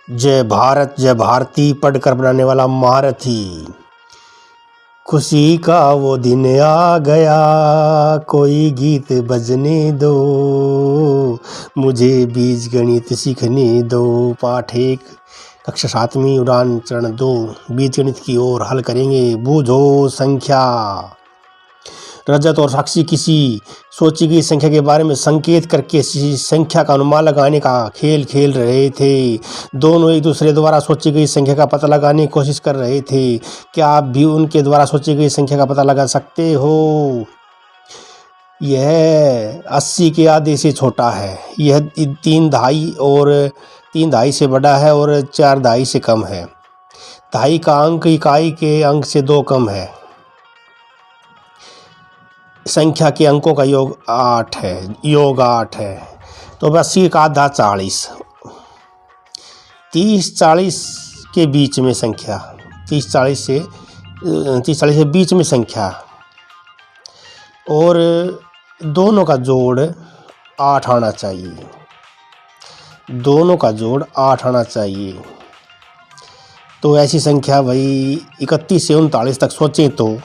जय भारत जय भारती पढ़कर बनाने वाला महारथी। खुशी का वो दिन आ गया, कोई गीत बजने दो, मुझे बीज गणित सीखने दो। पाठ 1 कक्षा 7वीं उड़ान चरण 2 बीज गणित की ओर हल करेंगे। बूझो संख्या। रजत और साक्षी किसी सोची गई संख्या के बारे में संकेत करके संख्या का अनुमान लगाने का खेल खेल रहे थे। दोनों एक दूसरे द्वारा सोची गई संख्या का पता लगाने की कोशिश कर रहे थे। क्या आप भी उनके द्वारा सोची गई संख्या का पता लगा सकते हो? यह 80 के आधे से छोटा है, यह 3 दहाई से बड़ा है और 4 दहाई से कम है। दहाई का अंक इकाई के अंक से 2 कम है। संख्या के अंकों का योग 8 है। तो 80 का आधा 40, 30-40 के बीच में संख्या, 30-40 से बीच में संख्या, और दोनों का जोड़ 8 आना चाहिए। दोनों का जोड़ 8 आना चाहिए। तो ऐसी संख्या भाई 31 से 39 तक सोचें तो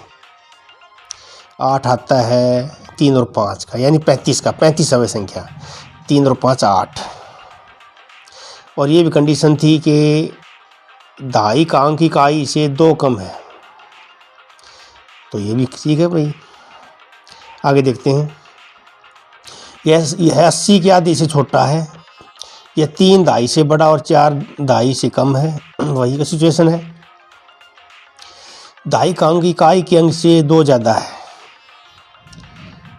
8 आता है 3 और 5 का, यानी 35वीं संख्या। 3 और 5 8। और ये भी कंडीशन थी कि दहाई का अंक इकाई से 2 कम है। तो ये भी ठीक है भाई। आगे देखते हैं। यह 80 के आधे से छोटा है, यह 3 दहाई से बड़ा और 4 दहाई से कम है। वही का सिचुएशन है। दहाई का अंक इकाई के अंक से 2 ज़्यादा है,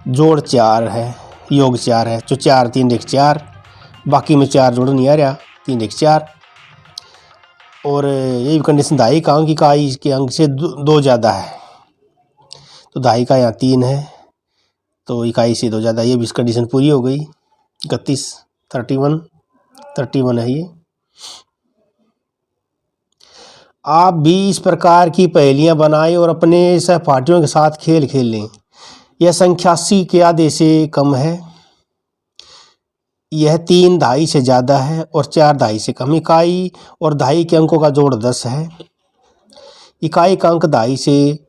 जोड़ 4 है, योग 4 है। तो 4 3 1 4, बाकी में 4 जोड़ नहीं आ रहा, 3 1 4। और ये कंडीशन दहाई का अंक इकाई के अंक से 2 ज़्यादा है। तो दहाई का यहाँ 3 है, तो इकाई से 2 ज़्यादा। ये भी कंडीशन पूरी हो गई। 31 है ये। आप भी इस प्रकार की पहेलियाँ बनाएं और अपने सहपाठियों के साथ खेल खेल लें। यह संख्या 80 के आधे से कम है, यह 3 दहाई से ज़्यादा है और 4 दहाई से कम। इकाई और दहाई के अंकों का जोड़ 10 है। इकाई का अंक दहाई से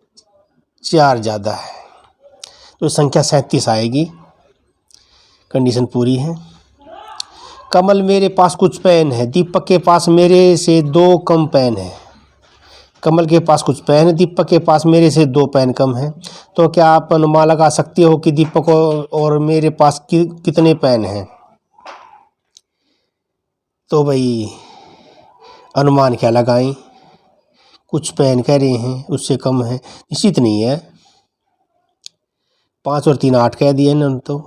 4 ज़्यादा है, तो संख्या 37 आएगी। कंडीशन पूरी है। कमल मेरे पास कुछ पेन है, दीपक के पास मेरे से 2 कम पेन है। कमल के पास कुछ पेन है, दीपक के पास मेरे से 2 पेन कम है। तो क्या आप अनुमान लगा सकते हो कि दीपक और मेरे पास कितने पेन हैं? तो भाई अनुमान क्या लगाएं? कुछ पेन कह रहे हैं, उससे कम है, निश्चित नहीं है। 5 और 3 8 कह दिए ना। तो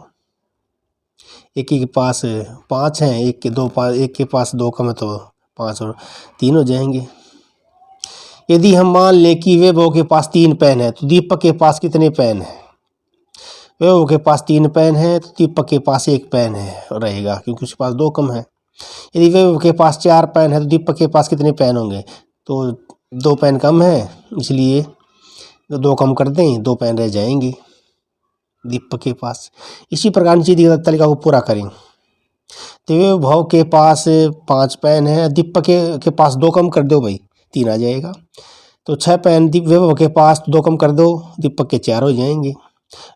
एक के पास 5 हैं, एक के पास 2 कम है, तो 5 और 3 हो जाएंगे। यदि हम मान लें कि वैभव के पास 3 पेन है, तो दीपक के पास कितने पेन है? वैभव के पास 3 पेन है, तो दीपक के पास 1 पेन है रहेगा, क्योंकि उसके पास 2 कम है। यदि वैभव के पास 4 पेन है, तो दीपक के पास कितने पेन होंगे? तो 2 पेन कम है, इसलिए 2 कम कर दें, 2 पेन रह जाएंगे दीपक के पास। इसी प्रकार नीचे तालिका को पूरा करें। तो वैभव के पास 5 पेन है, दीपक के पास 2 कम कर दो भाई, 3 आ जाएगा। तो 6 पेन वैभव के पास 2 कम कर दो, दीपक के 4 हो जाएंगे।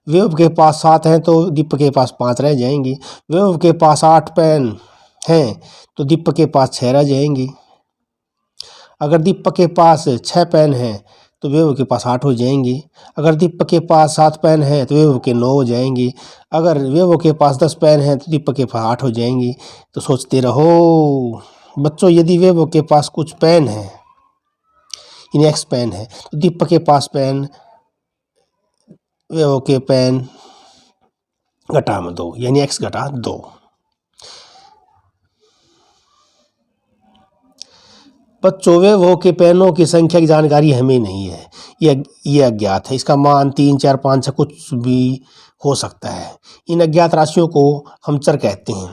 वैभव के पास 7 हैं, तो दीपक के पास 5 रह जाएंगे। वैभव के पास 8 पेन हैं, तो दीपक के पास 6 रह जाएंगे। अगर दीपक के पास 6 पेन हैं, तो वैभव के पास 8 हो जाएंगे। अगर दीपक के पास 7 पेन हैं, तो वैभव के 9 हो जाएंगे। अगर वैभव के पास 10 पेन हैं, तो दीपक के पास 8 हो जाएंगे। तो सोचते रहो बच्चों। यदि वैभव के पास कुछ पेन है, इन एक्स पेन है, तो दीपक के पास पेन वैभव के पेन घटा में 2, यानी x घटा 2। बच्चों वैभव के पेनों की संख्या की जानकारी हमें नहीं है, ये अज्ञात है। इसका मान 3 4 5 6 कुछ भी हो सकता है। इन अज्ञात राशियों को हम चर कहते हैं।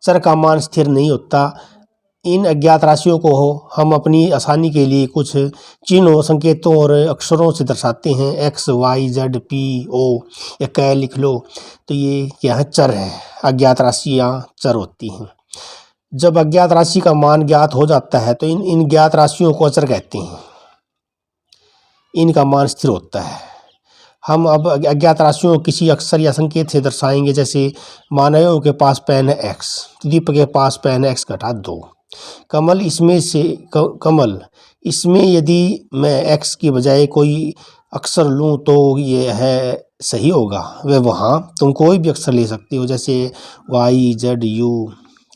चर का मान स्थिर नहीं होता। इन अज्ञात राशियों को हम अपनी आसानी के लिए कुछ चिन्हों, संकेतों और अक्षरों से दर्शाते हैं। x y z p o या क लिख लो। तो ये क्या है? चर है। अज्ञात राशियाँ चर होती हैं। जब अज्ञात राशि का मान ज्ञात हो जाता है तो इन ज्ञात राशियों को अचर कहते हैं, इनका मान स्थिर होता है। हम अब अज्ञात राशियों को किसी अक्षर या संकेत से दर्शाएंगे। जैसे मानव के पास पेन है x, दीपक के पास पेन है x घटा 2। कमल कमल इसमें यदि मैं x की बजाय कोई अक्षर लूँ तो ये है सही होगा। वे वहाँ तुम कोई भी अक्षर ले सकते हो, जैसे y z u।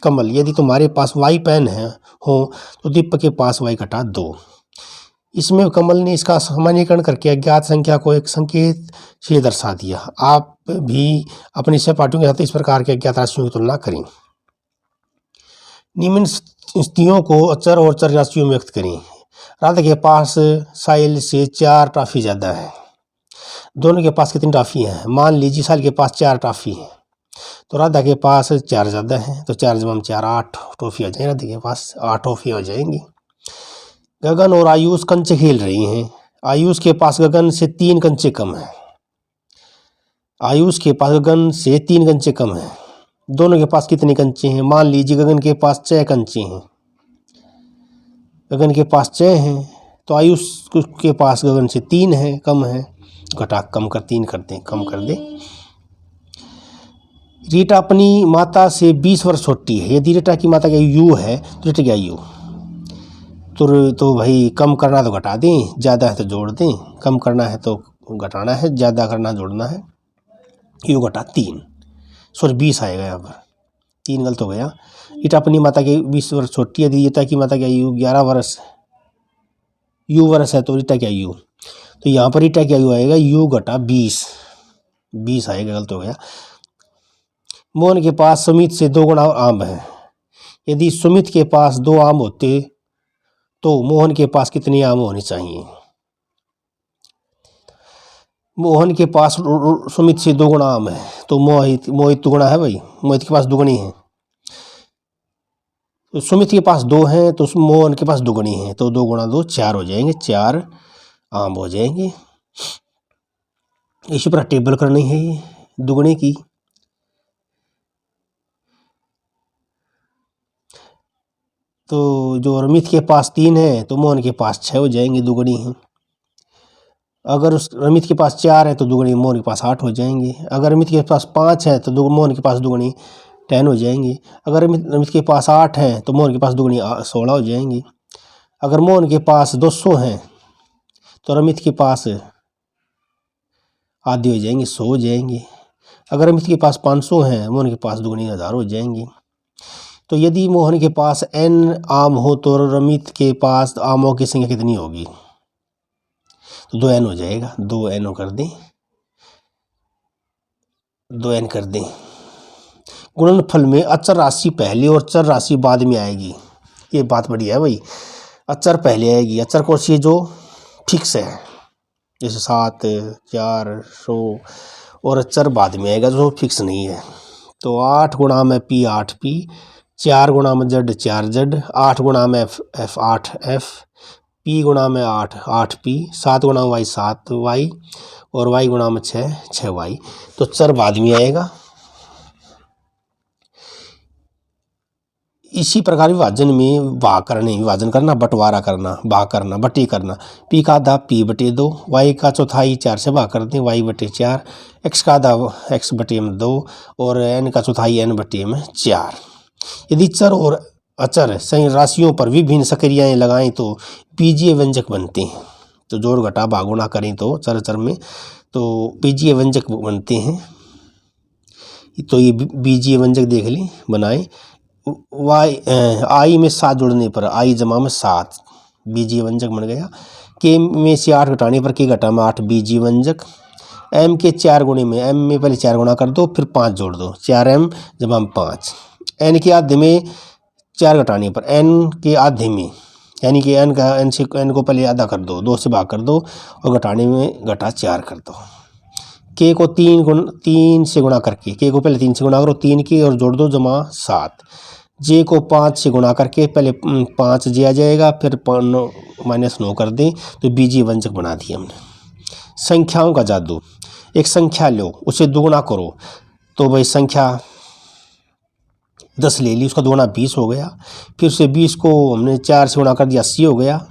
कमल यदि तुम्हारे पास y पेन है हो तो दीपक के पास y घटा 2। इसमें कमल ने इसका सामान्यीकरण करके अज्ञात संख्या को एक संकेत से दर्शा दिया। आप भी अपने सहपाठियों के साथ इस प्रकार के अज्ञात राशियों की तुलना करें। निम्न स्थितियों को अचर और चर राशियों में व्यक्त करें। राधा के पास साहिल से 4 टॉफी ज़्यादा है। दोनों के पास कितनी टॉफी हैं? मान लीजिए साहिल के पास 4 टॉफी हैं तो राधा के पास 4 ज़्यादा है, तो 4 जमा 4 8 टॉफी आ जाएगी। राधा के पास 8 टॉफी हो जाएंगी। गगन और आयुष कंचे खेल रही हैं। आयुष के पास गगन से 3 कंचे कम है। आयुष के पास गगन से 3 कंचे कम है। दोनों के पास कितने कंचे हैं? मान लीजिए गगन के पास 6 कंचे हैं। गगन के पास 6 हैं तो आयुष के पास गगन से 3 है, कम है। घटा कम कर 3 कर दें, कम कर दें। रीटा अपनी माता से 20 वर्ष छोटी है। यदि रीटा की माता का यू है तो रीटा की आयु तो भाई कम करना तो घटा दें, ज़्यादा है तो जोड़ दें। कम करना है तो घटाना है, ज़्यादा करना जोड़ना है। यू घटा 3, सॉरी 20 आएगा यहाँ पर, 3 गलत हो गया। रीटा अपनी माता के 20 वर्ष छोटी है। यदि रीटा की माता की आयु 11 वर्ष यू वर्ष है तो रीटा की आयु, तो यहाँ पर रीटा की आयु आएगा यू घटा 20 आएगा, गलत हो गया। मोहन के पास सुमित से 2 गुना आम है। यदि सुमित के पास 2 आम होते तो मोहन के पास कितने आम होने चाहिए? मोहन के पास सुमित से 2 गुना आम है तो मोहित 2 गुना है भाई, मोहित के पास 2 गुनी है। तो सुमित के पास 2 हैं तो मोहन के पास 2 गुनी है, तो 2 गुणा 2 4 हो जाएंगे, 4 आम हो जाएंगे। इसी पर टेबल करनी है ये दुगने की। तो जो रमित के पास 3 है तो मोहन के पास 6 हो जाएंगे, दुगनी है। अगर उस रमित के पास 4 है तो दुगनी मोहन के पास 8 हो जाएंगे। अगर रमित के पास 5 है तो मोहन के पास दुगनी 10 हो जाएंगे। अगर रमित के पास 8 है तो मोहन के पास दुगनी 16 हो जाएंगे। अगर मोहन के पास 200 हैं तो रमित के पास आधे हो जाएंगे, 100 हो जाएंगे। अगर रमित के पास 500 हैं, मोहन के पास दुगनी 1000 हो जाएंगे। तो यदि मोहन के पास n आम हो तो रमित के पास आमों की संख्या कितनी होगी? तो 2n हो जाएगा, 2n कर दें, 2n कर दें। गुणनफल में अचर राशि पहले और चर राशि बाद में आएगी। ये बात बढ़िया है भाई, अचर पहले आएगी। अचर कौन सी है? जो फिक्स है, जैसे 7 4 100, और अचर बाद में आएगा जो फिक्स नहीं है। तो 8 गुणा में p 8p, 4 गुणा में z 4z, 8 गुणा में f 8f, p गुणा में 8 8p, 7 गुणा y 7y, और y गुणा में 6 6y। तो चर बाद में आएगा। इसी प्रकार विभाजन में विभाजन करना, बंटवारा करना, भाग करना, बटी करना। p का आधा p बटे 2, y का चौथाई 4 से भाग कर दें, y बटे 4, x का आधा x बटे में 2, और n का चौथाई n बटे में 4। यदि चर और अचर राशियों पर विभिन्न सक्रियाएं लगाएं तो बीजीय व्यंजक बनते हैं। तो जोड़ घटा भाग गुणा करें तो चर में तो बीजीय व्यंजक बनते हैं। तो ये बीजीय व्यंजक देख लें, बनाएं। आई में 7 जोड़ने पर आई जमा में 7 बीजीय व्यंजक बन गया। के में से 8 घटाने पर के घटा में 8 बीजीय व्यंजक। एम के 4 गुणे में एम में पहले 4 गुणा कर दो, फिर 5 जोड़ दो, 4m जमा में 5। एन के आधे में 4 घटाने पर एन के आधे में, यानी कि एन को पहले आधा कर दो, 2 से भाग कर दो, और घटाने में घटा 4 कर दो। के को 3 से गुणा करके, के को पहले 3 से गुणा करो, 3 के और जोड़ दो जमा 7। जे को 5 से गुणा करके पहले 5 जे आ जाएगा, फिर -9 कर दें, तो बीजीय व्यंजक बना दिए हमने। संख्याओं का जादू। एक संख्या लो, उसे दुगुना करो, तो भाई संख्या 10 ले ली, उसका दोगुना 20 हो गया। फिर से 20 को हमने 4 से गुणा कर दिया, 80 हो गया।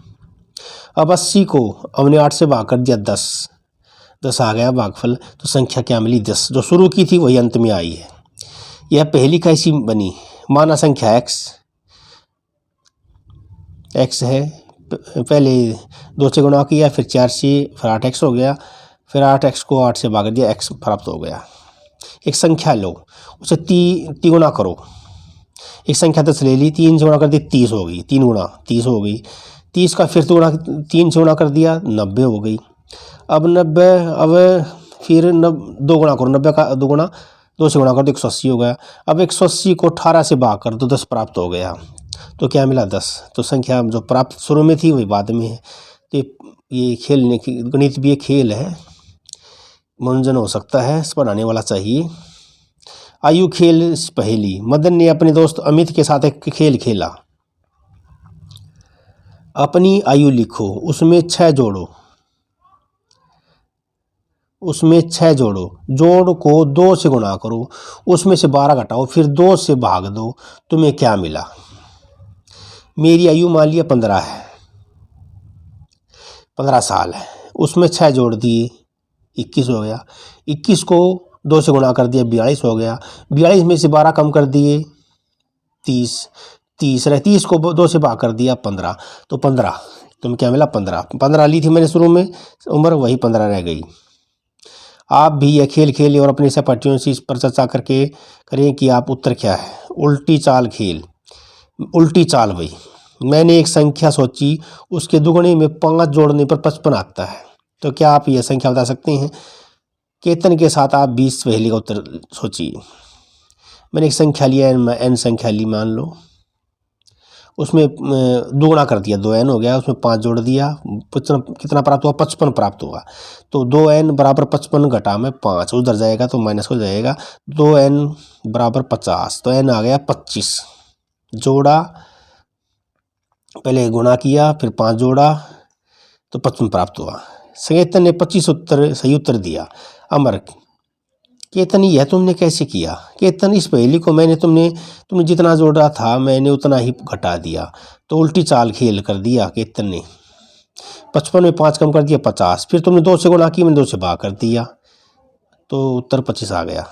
अब 80 को हमने 8 से भाग कर दिया, 10 आ गया भागफल। तो संख्या क्या मिली? 10। जो शुरू की थी वही अंत में आई है। यह पहली कैसी बनी? माना संख्या x है, पहले 2 से गुणा किया, फिर 4 से, फिर 8x हो गया, फिर 8x को 8 से भाग दिया, x प्राप्त हो गया। एक संख्या लो, उसे ती गुणा करो। एक संख्या 10 ले ली, 3 से गुणा कर दी, 30 हो गई। 3 गुणा 30 हो गई। 30 का फिर 3 से गुणा कर दिया, 90 हो गई। अब 90, अब फिर 2 गुणा करो, 90 का 2 गुणा, 2 से गुणा कर दो, 180 हो गया। अब 180 को 18 से भाग कर दो, 10 प्राप्त हो गया। तो क्या मिला? 10। तो संख्या जो प्राप्त शुरू में थी वही बाद में है। तो ये खेलने की, गणित भी एक खेल है, मनोरंजन हो सकता है, इस पर आने वाला चाहिए। आयु खेल पहेली। मदन ने अपने दोस्त अमित के साथ एक खेल खेला। अपनी आयु लिखो, उसमें 6 जोड़ो, जोड़ को 2 से गुणा करो, उसमें से 12 घटाओ, फिर 2 से भाग दो, तुम्हें क्या मिला? मेरी आयु मान लिया 15 है, 15 साल है। उसमें 6 जोड़ दिए, 21 हो गया। 21 को 2 से गुणा कर दिया, 42 हो गया। 42 में से 12 कम कर दिए, 30 रहे। 30 को 2 से भाग कर दिया, 15। तो 15, तुम्हें क्या मिला? 15 ली थी मैंने शुरू में उम्र, वही 15 रह गई। आप भी यह खेल खेलें और अपने सहपाठियों से इस पर चर्चा करके करें कि आप उत्तर क्या है। उल्टी चाल खेल। उल्टी चाल भाई, मैंने एक संख्या सोची, उसके दुगुने में 5 जोड़ने पर 55 आता है। तो क्या आप यह संख्या बता सकते हैं? केतन के साथ आप 20 पहेली का उत्तर सोचिए। मैंने एक संख्या लिया, n संख्या ली मान लो, उसमें दुगुना कर दिया, 2n हो गया, उसमें 5 जोड़ दिया, कितना प्राप्त हुआ? 55 प्राप्त हुआ। तो 2n बराबर 55 घटा में 5 उधर जाएगा तो माइनस हो जाएगा, 2n बराबर 50। तो n आ गया 25। जोड़ा, पहले गुणा किया, फिर 5 जोड़ा, तो 55 प्राप्त हुआ। केतन ने 25 उत्तर सही उत्तर दिया। अमर, केतन यह तुमने कैसे किया? केतन, इस पहेली को मैंने तुमने जितना जोड़ा था मैंने उतना ही घटा दिया। तो उल्टी चाल खेल कर दिया केतन ने। 55 में 5 कम कर दिया, 50। फिर तुमने 2 से गुणा किया, मैंने 2 से भाग कर दिया, तो उत्तर 25 आ गया।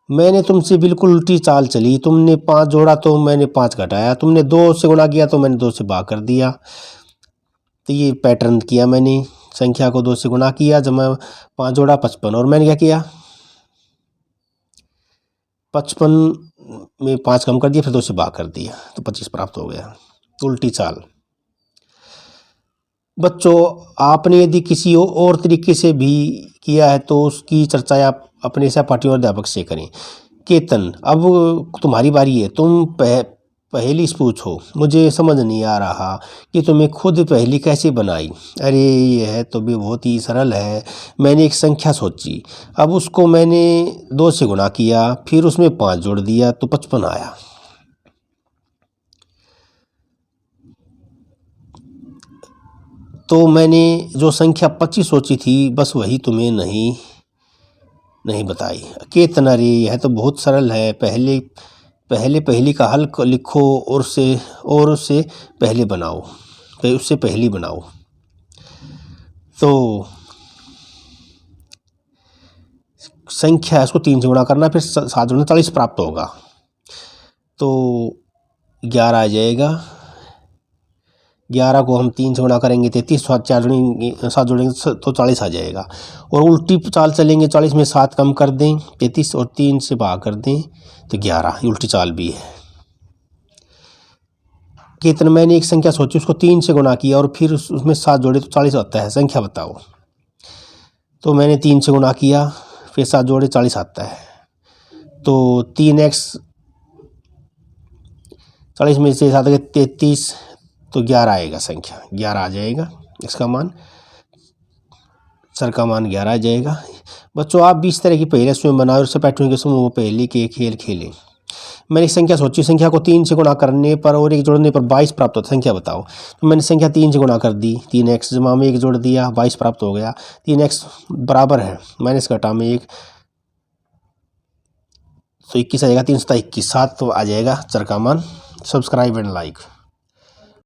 मैंने तुमसे बिल्कुल उल्टी चाल चली। तुमने 5 जोड़ा तो मैंने 5 घटाया, तुमने 2 से गुणा किया तो मैंने 2 से भाग कर दिया। तो ये पैटर्न किया मैंने, संख्या को 2 से गुणा किया, जब मैं 5 जोड़ा 55, और मैंने क्या किया? 55 में 5 कम कर दिया, फिर 2 से भाग कर दिया, तो 25 प्राप्त हो गया। उल्टी चाल। बच्चों, आपने यदि किसी और तरीके से भी किया है तो उसकी चर्चा आप अपने सहपाठियों और अध्यापक से करें। केतन, अब तुम्हारी बारी है, तुम पहेली पूछो। मुझे समझ नहीं आ रहा कि तुम्हें खुद पहेली कैसे बनाई। अरे यह तो भी बहुत ही सरल है। मैंने एक संख्या सोची, अब उसको मैंने 2 से गुणा किया, फिर उसमें 5 जोड़ दिया, तो 55 आया। तो मैंने जो संख्या 25 सोची थी, बस वही तुम्हें नहीं बताई। केतन, अरे यह तो बहुत सरल है। पहली का हल लिखो और उससे पहले बनाओ, तो उससे पहली बनाओ। तो संख्या इसको 3 से गुणा करना, फिर 7 जोड़ना, 40 प्राप्त होगा। तो 11 आ जाएगा। 11 को हम 3 से गुणा करेंगे, 33, 4 जोड़ेंगे, 7 जोड़ेंगे तो 40 आ जाएगा। और उल्टी चाल चलेंगे, 40 में 7 कम कर दें, 33, और 3 से भाग कर दें, तो 11। उल्टी चाल भी है। केतन, मैंने एक संख्या सोची, उसको 3 से गुणा किया और फिर उसमें 7 जोड़े तो 40 आता है। संख्या बताओ। तो मैंने 3 से गुणा किया, फिर 7 जोड़े, 40 आता है। तो 3x, 40 में से 7 गए 33, तो 11 आएगा। संख्या 11 आ जाएगा, इसका मान, सर का मान 11 आ जाएगा। बच्चों, आप भी इस तरह की पहेलियाँ स्वयं बनाओ और सहपाठियों के समूह पहेली के खेल खेलें। मैंने एक संख्या सोची, संख्या को 3 से गुणा करने पर और 1 जोड़ने पर 22 प्राप्त होता है। संख्या बताओ। तो मैंने संख्या 3 से गुणा कर दी, 3x जमा में 1 जोड़ दिया, 22 प्राप्त हो गया। 3x बराबर है माइनस घटा में 1, तो 21 आ जाएगा, 3 7 21 7 तो आ जाएगा चर का मान। Subscribe and like.